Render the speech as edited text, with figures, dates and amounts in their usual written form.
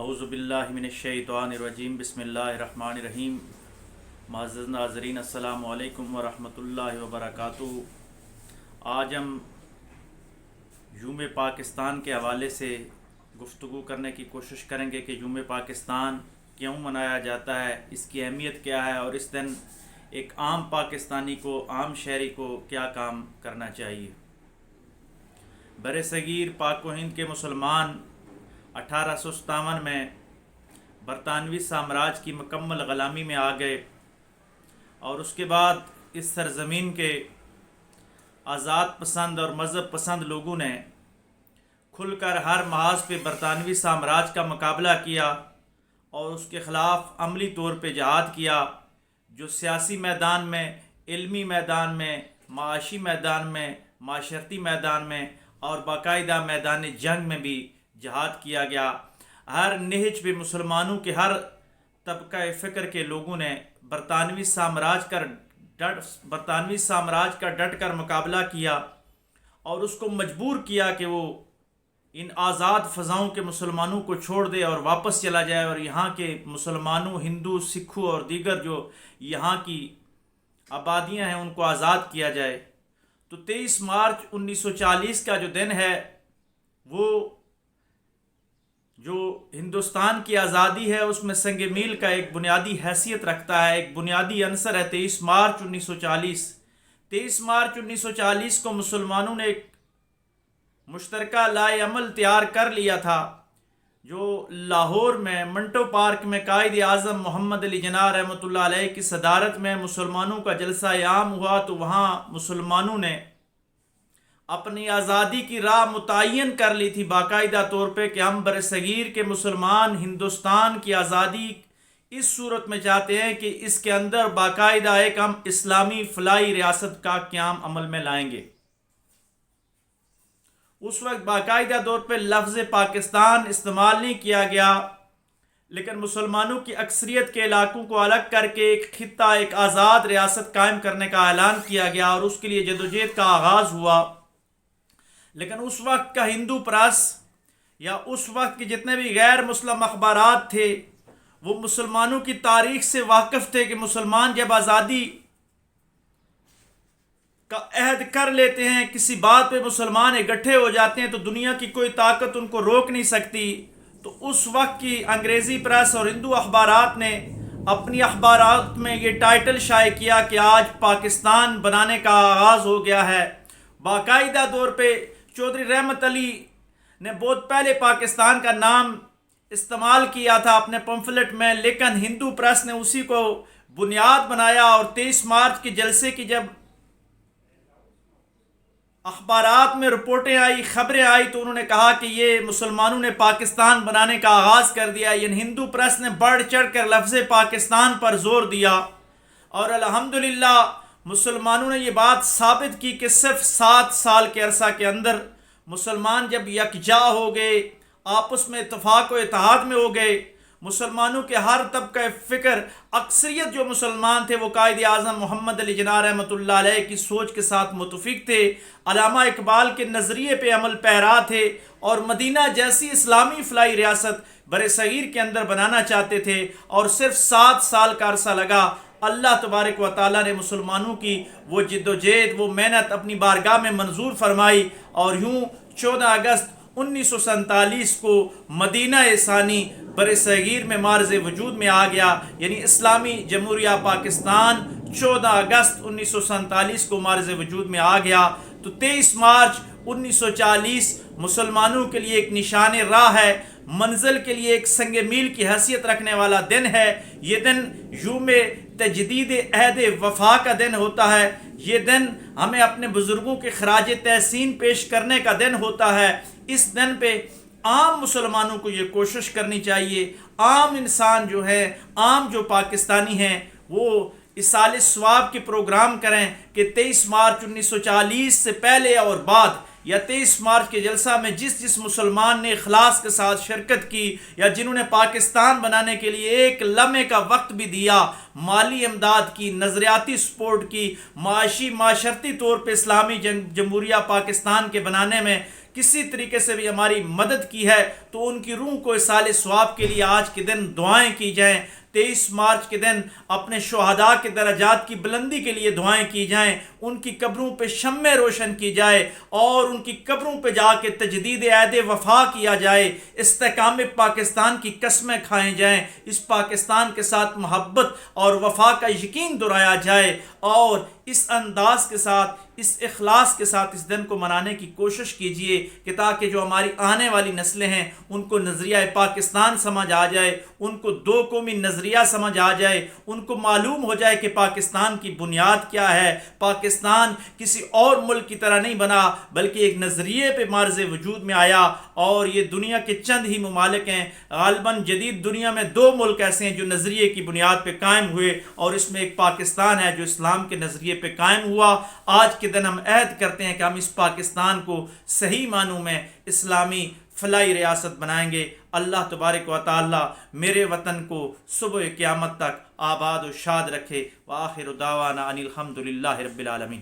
اعوذ باللہ من الشیطان الرجیم بسم اللہ الرحمن الرحیم۔ معزز ناظرین السلام علیکم ورحمۃ اللہ وبرکاتہ۔ آج ہم یوم پاکستان کے حوالے سے گفتگو کرنے کی کوشش کریں گے کہ یوم پاکستان کیوں منایا جاتا ہے، اس کی اہمیت کیا ہے اور اس دن ایک عام پاکستانی کو، عام شہری کو کیا کام کرنا چاہیے۔ بر صغیر پاک و ہند کے مسلمان 1857 میں برطانوی سامراج کی مکمل غلامی میں آ گئے اور اس کے بعد اس سرزمین کے آزاد پسند اور مذہب پسند لوگوں نے کھل کر ہر محاذ پہ برطانوی سامراج کا مقابلہ کیا اور اس کے خلاف عملی طور پہ جہاد کیا، جو سیاسی میدان میں، علمی میدان میں، معاشی میدان میں، معاشرتی میدان میں اور باقاعدہ میدان جنگ میں بھی جہاد کیا گیا۔ ہر نہج پہ مسلمانوں کے ہر طبقہ فکر کے لوگوں نے برطانوی سامراج کا ڈٹ کر مقابلہ کیا اور اس کو مجبور کیا کہ وہ ان آزاد فضاؤں کے مسلمانوں کو چھوڑ دے اور واپس چلا جائے اور یہاں کے مسلمانوں، ہندو، سکھوں اور دیگر جو یہاں کی آبادیاں ہیں ان کو آزاد کیا جائے۔ تو 23 مارچ 1940 کا جو دن ہے وہ جو ہندوستان کی آزادی ہے اس میں سنگ میل کا ایک بنیادی حیثیت رکھتا ہے، ایک بنیادی عنصر ہے 23 مارچ 1940۔ 23 مارچ 1940 کو مسلمانوں نے ایک مشترکہ لائحہ عمل تیار کر لیا تھا، جو لاہور میں منٹو پارک میں قائد اعظم محمد علی جناح رحمۃ اللہ علیہ کی صدارت میں مسلمانوں کا جلسہ عام ہوا۔ تو وہاں مسلمانوں نے اپنی آزادی کی راہ متعین کر لی تھی باقاعدہ طور پہ کہ ہم برصغیر کے مسلمان ہندوستان کی آزادی اس صورت میں چاہتے ہیں کہ اس کے اندر باقاعدہ ایک ہم اسلامی فلاحی ریاست کا قیام عمل میں لائیں گے۔ اس وقت باقاعدہ طور پہ لفظ پاکستان استعمال نہیں کیا گیا، لیکن مسلمانوں کی اکثریت کے علاقوں کو الگ کر کے ایک خطہ، ایک آزاد ریاست قائم کرنے کا اعلان کیا گیا اور اس کے لیے جدوجہد کا آغاز ہوا۔ لیکن اس وقت کا ہندو پریس یا اس وقت کے جتنے بھی غیر مسلم اخبارات تھے وہ مسلمانوں کی تاریخ سے واقف تھے کہ مسلمان جب آزادی کا عہد کر لیتے ہیں، کسی بات پہ مسلمان اکٹھے ہو جاتے ہیں تو دنیا کی کوئی طاقت ان کو روک نہیں سکتی۔ تو اس وقت کی انگریزی پریس اور ہندو اخبارات نے اپنی اخبارات میں یہ ٹائٹل شائع کیا کہ آج پاکستان بنانے کا آغاز ہو گیا ہے۔ باقاعدہ طور پہ چودھری رحمت علی نے بہت پہلے پاکستان کا نام استعمال کیا تھا اپنے پمفلٹ میں، لیکن ہندو پریس نے اسی کو بنیاد بنایا اور 23 مارچ کے جلسے کی جب اخبارات میں رپورٹیں آئی، خبریں آئی تو انہوں نے کہا کہ یہ مسلمانوں نے پاکستان بنانے کا آغاز کر دیا۔ یعنی ہندو پریس نے بڑھ چڑھ کر لفظ پاکستان پر زور دیا اور الحمدللہ مسلمانوں نے یہ بات ثابت کی کہ صرف 7 سال کے عرصہ کے اندر مسلمان جب یکجا ہو گئے، آپس میں اتفاق و اتحاد میں ہو گئے، مسلمانوں کے ہر طبقہ فکر، اکثریت جو مسلمان تھے وہ قائد اعظم محمد علی جناح رحمۃ اللہ علیہ کی سوچ کے ساتھ متفق تھے، علامہ اقبال کے نظریے پہ عمل پیرا تھے اور مدینہ جیسی اسلامی فلاحی ریاست برصغیر کے اندر بنانا چاہتے تھے۔ اور صرف 7 سال کا عرصہ لگا، اللہ تبارک و تعالیٰ نے مسلمانوں کی وہ جد و جہد، وہ محنت اپنی بارگاہ میں منظور فرمائی اور یوں 14 اگست 1947 کو مدینہ ثانی برصغیر میں معرض وجود میں آ گیا۔ یعنی اسلامی جمہوریہ پاکستان 14 اگست 1947 کو معرض وجود میں آ گیا۔ تو 23 مارچ 1940 مسلمانوں کے لیے ایک نشان راہ ہے، منزل کے لیے ایک سنگ میل کی حیثیت رکھنے والا دن ہے۔ یہ دن یوم تجدید عہد وفا کا دن ہوتا ہے۔ یہ دن ہمیں اپنے بزرگوں کے خراج تحسین پیش کرنے کا دن ہوتا ہے۔ اس دن پہ عام مسلمانوں کو یہ کوشش کرنی چاہیے، عام انسان جو ہے، عام جو پاکستانی ہیں وہ ایصال ثواب کے پروگرام کریں کہ 23 مارچ 1940 سے پہلے اور بعد یا 23 مارچ کے جلسہ میں جس مسلمان نے اخلاص کے ساتھ شرکت کی یا جنہوں نے پاکستان بنانے کے لیے ایک لمحے کا وقت بھی دیا، مالی امداد کی، نظریاتی سپورٹ کی، معاشی معاشرتی طور پہ اسلامی جمہوریہ پاکستان کے بنانے میں کسی طریقے سے بھی ہماری مدد کی ہے تو ان کی روح کو اصال ثواب کے لیے آج کے دن دعائیں کی جائیں۔ 23 مارچ کے دن اپنے شہداء کے درجات کی بلندی کے لیے دعائیں کی جائیں، ان کی قبروں پہ شمع روشن کی جائے اور ان کی قبروں پہ جا کے تجدید عہد وفا کیا جائے، استحکام پاکستان کی قسمیں کھائیں جائیں، اس پاکستان کے ساتھ محبت اور وفا کا یقین دہرایا جائے، اور اس انداز کے ساتھ، اس اخلاص کے ساتھ اس دن کو منانے کی کوشش کیجئے کہ تاکہ جو ہماری آنے والی نسلیں ہیں ان کو نظریہ پاکستان سمجھ آ جائے، ان کو دو قومی نظریہ سمجھ آ جائے، ان کو معلوم ہو جائے کہ پاکستان کی بنیاد کیا ہے۔ پاکستان کسی اور ملک کی طرح نہیں بنا بلکہ ایک نظریے پہ مارز وجود میں آیا، اور یہ دنیا کے چند ہی ممالک ہیں، غالباً جدید دنیا میں 2 ملک ایسے ہیں جو نظریے کی بنیاد پہ قائم ہوئے، اور اس میں ایک پاکستان ہے جو اسلام کے نظریے پہ قائم ہوا۔ آج کے دن ہم عہد کرتے ہیں کہ ہم اس پاکستان کو صحیح معنوں میں اسلامی فلاحی ریاست بنائیں گے۔ اللہ تبارک و تعالی میرے وطن کو صبح قیامت تک آباد و شاد رکھے۔ وآخر دعوانا ان الحمد للہ رب العالمین۔